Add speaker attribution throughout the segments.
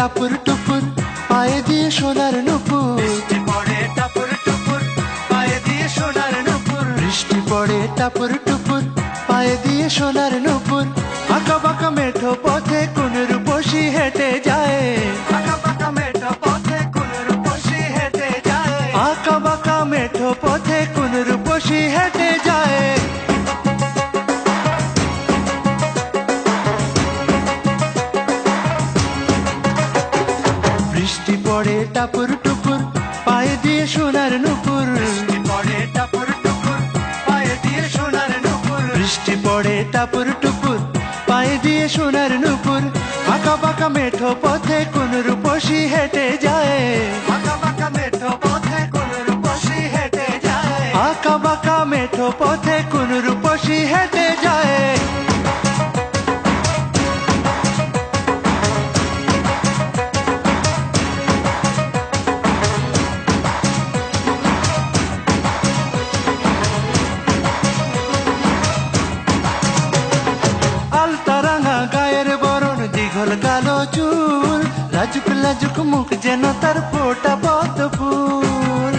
Speaker 1: টাপুর টুপুর পায়ে দিয়ে সোনার নুপুর।
Speaker 2: বৃষ্টি পড়ে টাপুর টুপুর পায়ে দিয়ে সোনার নুপুর।
Speaker 1: বৃষ্টি পড়ে টাপুর টুপুর পায়ে দিয়ে সোনার নুপুর। আঁকা বাঁকা মেঠো পথে কোন রূপসী হেঁটে যায়।
Speaker 2: আঁকা বাঁকা মেঠো পথে কোন রূপসী হেঁটে যায়।
Speaker 1: আঁকা বাঁকা মেঠো পথে কোন রূপসী হেঁটে যায়। বৃষ্টি পড়ে টাপুর টুপুর পায়ে দিয়ে সোনার নুপুর।
Speaker 2: বৃষ্টি পড়ে টাপুর টুপুর পায়ে দিয়ে সোনার নুপুর।
Speaker 1: বৃষ্টি পড়ে টাপুর টুপুর পায়ে দিয়ে সোনার নুপুর। আঁকা বাঁকা মেঠো পথে কোন রূপসী হেঁটে যায়।
Speaker 2: আঁকা বাঁকা মেঠো পথে কোন রূপসী হেঁটে যায়।
Speaker 1: আঁকা বাঁকা মেঠো পথে কোন রূপসী হেঁটে যায়। আলতা রাঙা গায়ের বরণ, দীঘল কালো চুল, লাজুক লাজুক মুখ যেন তার ফোটা পদ্ম ফুল।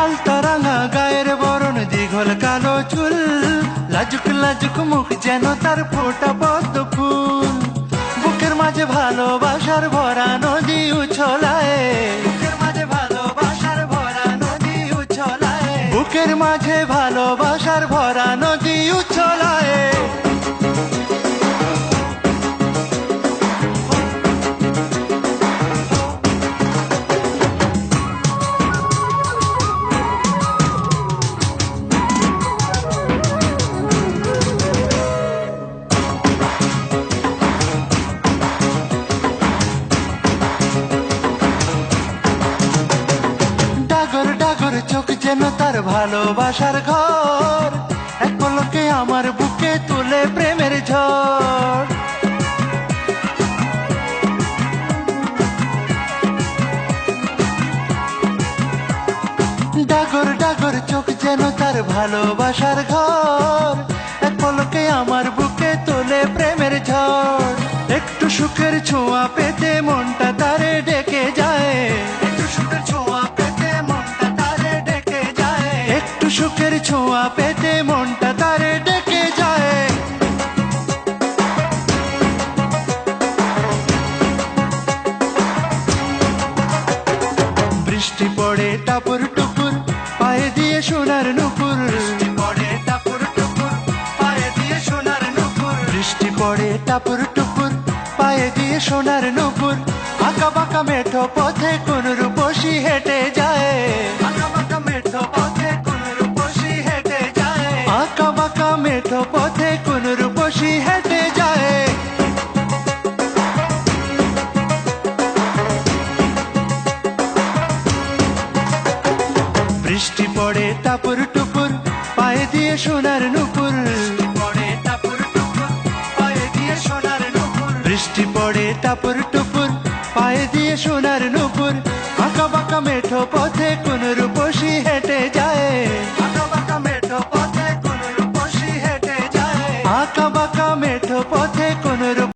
Speaker 1: আলতা রাঙা গায়ের বরণ, দীঘল কালো চুল, লাজুক লাজুক মুখ যেন তার ফোটা পদ্ম ফুল। বুকের মাঝে ভালোবাসার ভরা নদী উছলায়।
Speaker 2: বুকের মাঝে ভালোবাসার ভরা নদী উছলায়।
Speaker 1: বুকের মাঝে ভালোবাসার ভরা নদী উছলায়। ডাগর ডাগর চোখ যেন তার ভালোবাসার ঘর, এক পলকে আমার বুকে তুলে প্রেমের ঝড়। ডাগর ডাগর চোখ যেন তার ভালোবাসার ঘর, এক পলকে আমার বুকে তোলে প্রেমের ঝড়। একটু সুখের ছোঁয়া পেতে মনটা তারে ডেকে যায়।
Speaker 2: একটু সুখের ছোঁয়া পেতে মনটা তারে ডেকে যায়।
Speaker 1: একটু সুখের ছোঁয়া পেতে মনটা তারে ডেকে যায়। বৃষ্টি পড়ে টাপুর টুপুর পায়ে দিয়ে সোনার নুপুর।
Speaker 2: বৃষ্টি পড়ে টাপুর টুপুর পায়ে দিয়ে সোনার নুপুর।
Speaker 1: বৃষ্টি পড়ে টাপুর টুপুর পায়ে দিয়ে সোনার নুপুর। আঁকা বাঁকা মেঠো পথে কোন রূপসী হেঁটে যায়।
Speaker 2: আঁকা বাঁকা মেঠো পথে কোন রূপসী হেঁটে যায়।
Speaker 1: আঁকা বাঁকা মেঠো পথে কোন রূপসী হেঁটে যায়। বৃষ্টি পড়ে টাপুর টুপুর পায়ে দিয়ে সোনার নুপুর।
Speaker 2: বৃষ্টি পড়ে টাপুর টুপুর পায়ে দিয়ে সোনার নুপুর।
Speaker 1: বৃষ্টি পড়ে টাপুর টুপুর পায়ে দিয়ে সোনার নুপুর। আঁকা বাঁকা মেঠো পথে কোন রূপসী হেঁটে যায়।
Speaker 2: আঁকা বাঁকা মেঠো পথে কোন রূপসী হেঁটে যায়।
Speaker 1: আঁকা বাঁকা